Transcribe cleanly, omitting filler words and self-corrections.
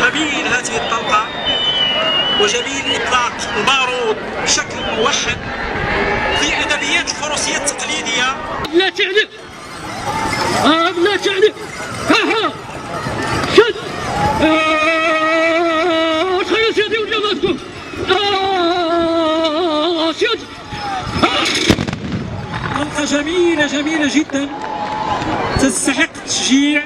جميل هذه الطلقة وجميل إطلاق البارود بشكل موحد في أدبيات الفروسية التقليدية. لا تعلق لا تعلق ها شد خلاص يا دي وجمالكم شد. طلقة جميلة جدا تستحق التشجيع.